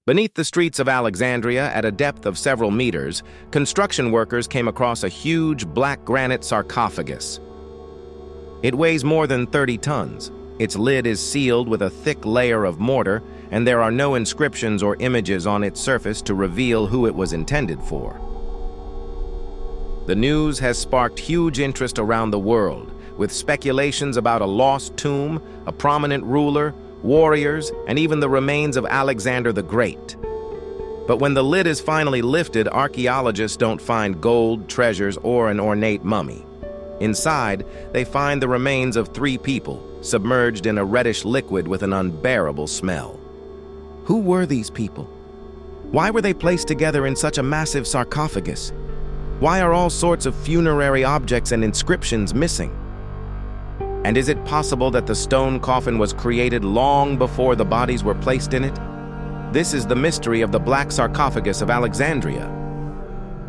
Beneath the streets of Alexandria, at a depth of several meters, construction workers came across a huge black granite sarcophagus. It weighs more than 30 tons. Its lid is sealed with a thick layer of mortar, and there are no inscriptions or images on its surface to reveal who it was intended for. The news has sparked huge interest around the world, with speculations about a lost tomb, a prominent ruler, warriors, and even the remains of Alexander the Great. But when the lid is finally lifted, archaeologists don't find gold, treasures, or an ornate mummy. Inside, they find the remains of 3 people, submerged in a reddish liquid with an unbearable smell. Who were these people? Why were they placed together in such a massive sarcophagus? Why are all sorts of funerary objects and inscriptions missing? And is it possible that the stone coffin was created long before the bodies were placed in it? This is the mystery of the Black Sarcophagus of Alexandria.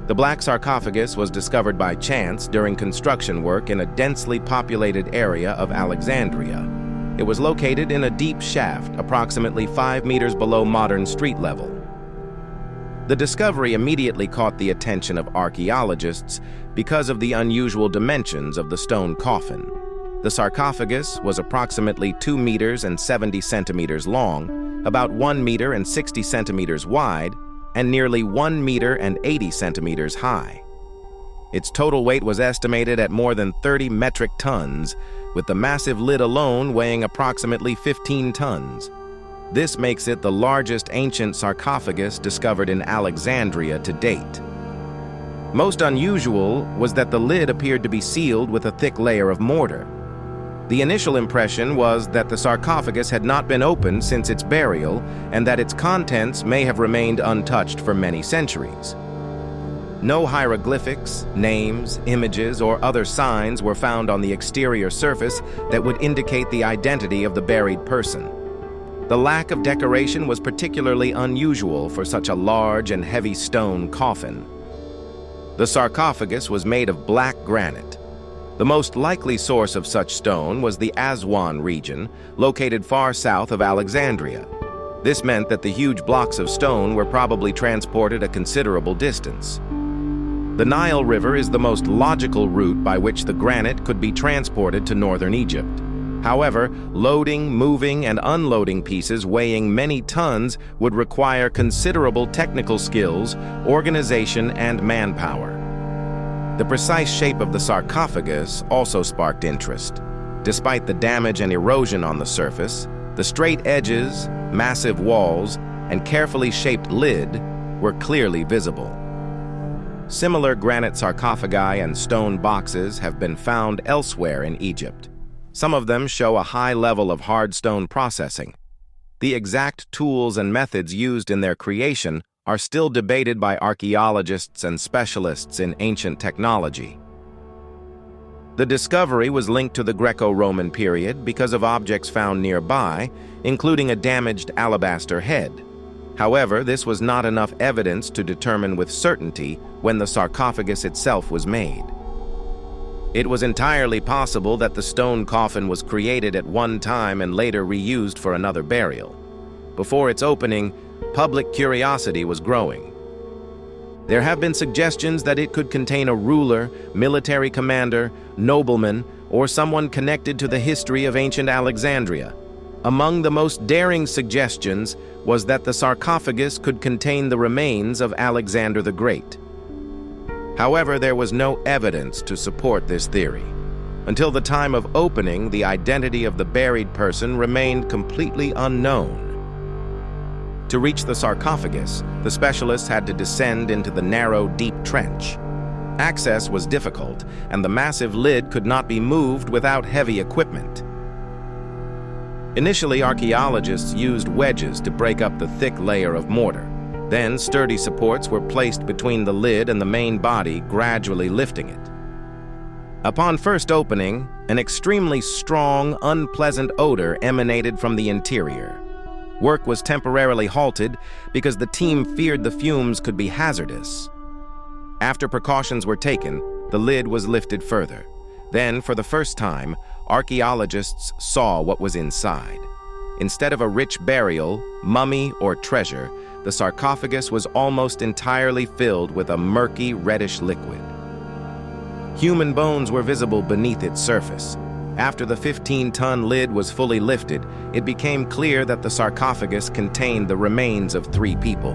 The Black Sarcophagus was discovered by chance during construction work in a densely populated area of Alexandria. It was located in a deep shaft, approximately 5 meters below modern street level. The discovery immediately caught the attention of archaeologists because of the unusual dimensions of the stone coffin. The sarcophagus was approximately 2 meters and 70 centimeters long, about 1 meter and 60 centimeters wide, and nearly 1 meter and 80 centimeters high. Its total weight was estimated at more than 30 metric tons, with the massive lid alone weighing approximately 15 tons. This makes it the largest ancient sarcophagus discovered in Alexandria to date. Most unusual was that the lid appeared to be sealed with a thick layer of mortar. The initial impression was that the sarcophagus had not been opened since its burial and that its contents may have remained untouched for many centuries. No hieroglyphics, names, images, or other signs were found on the exterior surface that would indicate the identity of the buried person. The lack of decoration was particularly unusual for such a large and heavy stone coffin. The sarcophagus was made of black granite. The most likely source of such stone was the Aswan region, located far south of Alexandria. This meant that the huge blocks of stone were probably transported a considerable distance. The Nile River is the most logical route by which the granite could be transported to northern Egypt. However, loading, moving, and unloading pieces weighing many tons would require considerable technical skills, organization, and manpower. The precise shape of the sarcophagus also sparked interest. Despite the damage and erosion on the surface, the straight edges, massive walls, and carefully shaped lid were clearly visible. Similar granite sarcophagi and stone boxes have been found elsewhere in Egypt. Some of them show a high level of hard stone processing. The exact tools and methods used in their creation are still debated by archaeologists and specialists in ancient technology. The discovery was linked to the Greco-Roman period because of objects found nearby, including a damaged alabaster head. However, this was not enough evidence to determine with certainty when the sarcophagus itself was made. It was entirely possible that the stone coffin was created at one time and later reused for another burial. Before its opening, public curiosity was growing. There have been suggestions that it could contain a ruler, military commander, nobleman, or someone connected to the history of ancient Alexandria. Among the most daring suggestions was that the sarcophagus could contain the remains of Alexander the Great. However, there was no evidence to support this theory. Until the time of opening, the identity of the buried person remained completely unknown. To reach the sarcophagus, the specialists had to descend into the narrow, deep trench. Access was difficult, and the massive lid could not be moved without heavy equipment. Initially, archaeologists used wedges to break up the thick layer of mortar. Then, sturdy supports were placed between the lid and the main body, gradually lifting it. Upon first opening, an extremely strong, unpleasant odor emanated from the interior. Work was temporarily halted because the team feared the fumes could be hazardous. After precautions were taken, the lid was lifted further. Then, for the first time, archaeologists saw what was inside. Instead of a rich burial, mummy, or treasure, the sarcophagus was almost entirely filled with a murky, reddish liquid. Human bones were visible beneath its surface. After the 15-ton lid was fully lifted, it became clear that the sarcophagus contained the remains of 3 people.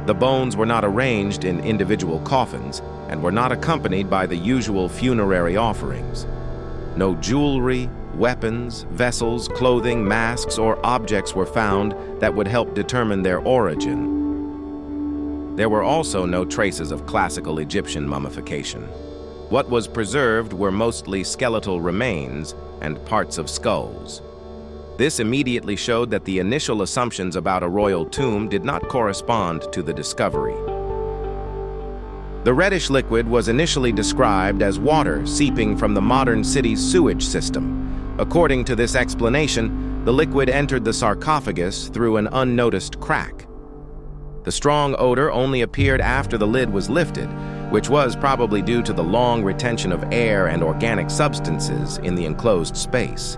The bones were not arranged in individual coffins and were not accompanied by the usual funerary offerings. No jewelry, weapons, vessels, clothing, masks, or objects were found that would help determine their origin. There were also no traces of classical Egyptian mummification. What was preserved were mostly skeletal remains and parts of skulls. This immediately showed that the initial assumptions about a royal tomb did not correspond to the discovery. The reddish liquid was initially described as water seeping from the modern city's sewage system. According to this explanation, the liquid entered the sarcophagus through an unnoticed crack. The strong odor only appeared after the lid was lifted, which was probably due to the long retention of air and organic substances in the enclosed space.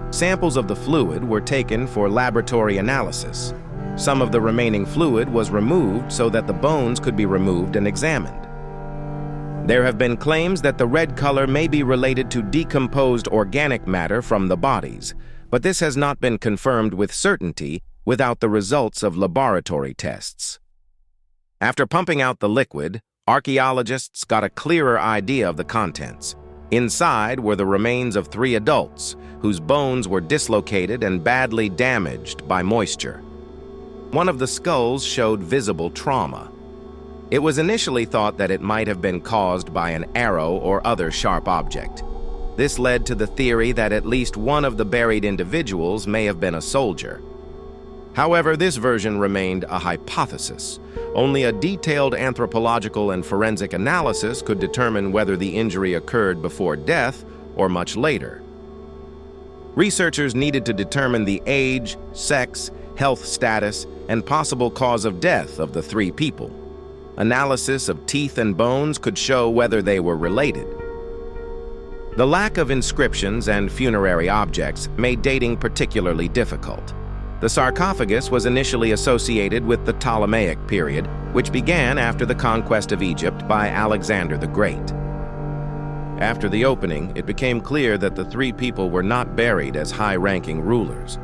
Samples of the fluid were taken for laboratory analysis. Some of the remaining fluid was removed so that the bones could be removed and examined. There have been claims that the red color may be related to decomposed organic matter from the bodies, but this has not been confirmed with certainty without the results of laboratory tests. After pumping out the liquid, archaeologists got a clearer idea of the contents. Inside were the remains of 3 adults, whose bones were dislocated and badly damaged by moisture. One of the skulls showed visible trauma. It was initially thought that it might have been caused by an arrow or other sharp object. This led to the theory that at least one of the buried individuals may have been a soldier. However, this version remained a hypothesis. Only a detailed anthropological and forensic analysis could determine whether the injury occurred before death or much later. Researchers needed to determine the age, sex, health status, and possible cause of death of the 3 people. Analysis of teeth and bones could show whether they were related. The lack of inscriptions and funerary objects made dating particularly difficult. The sarcophagus was initially associated with the Ptolemaic period, which began after the conquest of Egypt by Alexander the Great. After the opening, it became clear that the 3 people were not buried as high-ranking rulers.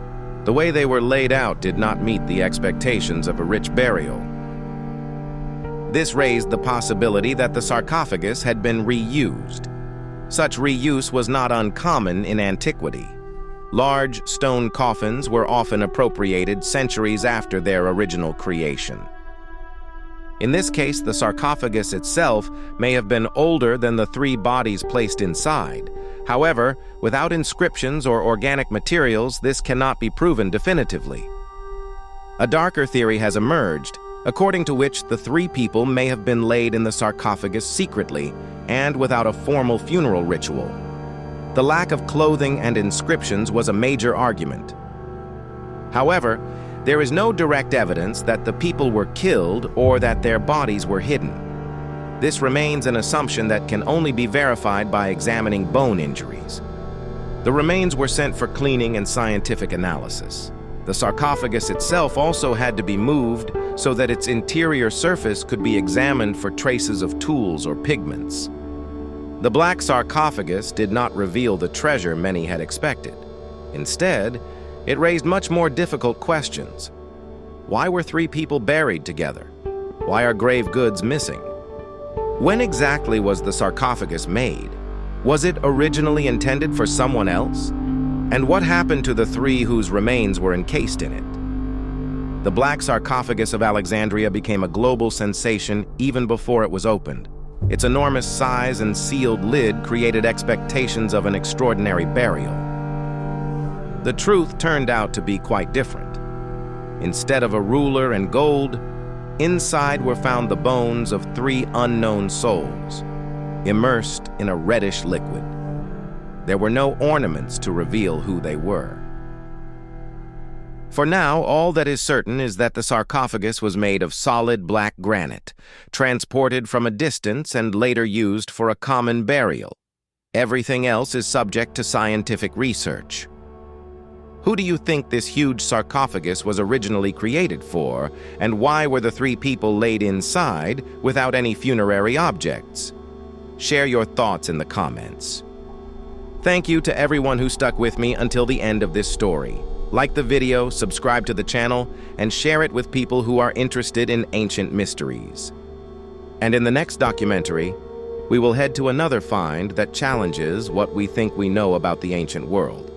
The way they were laid out did not meet the expectations of a rich burial. This raised the possibility that the sarcophagus had been reused. Such reuse was not uncommon in antiquity. Large stone coffins were often appropriated centuries after their original creation. In this case, the sarcophagus itself may have been older than the 3 bodies placed inside. However, without inscriptions or organic materials, this cannot be proven definitively. A darker theory has emerged, according to which the 3 people may have been laid in the sarcophagus secretly and without a formal funeral ritual. The lack of clothing and inscriptions was a major argument. However, there is no direct evidence that the people were killed or that their bodies were hidden. This remains an assumption that can only be verified by examining bone injuries. The remains were sent for cleaning and scientific analysis. The sarcophagus itself also had to be moved so that its interior surface could be examined for traces of tools or pigments. The Black Sarcophagus did not reveal the treasure many had expected. Instead, it raised much more difficult questions. Why were 3 people buried together? Why are grave goods missing? When exactly was the sarcophagus made? Was it originally intended for someone else? And what happened to the 3 whose remains were encased in it? The Black Sarcophagus of Alexandria became a global sensation even before it was opened. Its enormous size and sealed lid created expectations of an extraordinary burial. The truth turned out to be quite different. Instead of a ruler and gold, inside were found the bones of 3 unknown souls, immersed in a reddish liquid. There were no ornaments to reveal who they were. For now, all that is certain is that the sarcophagus was made of solid black granite, transported from a distance and later used for a common burial. Everything else is subject to scientific research. Who do you think this huge sarcophagus was originally created for, and why were the three people laid inside without any funerary objects? Share your thoughts in the comments. Thank you to everyone who stuck with me until the end of this story. Like the video, subscribe to the channel, and share it with people who are interested in ancient mysteries. And in the next documentary, we will head to another find that challenges what we think we know about the ancient world.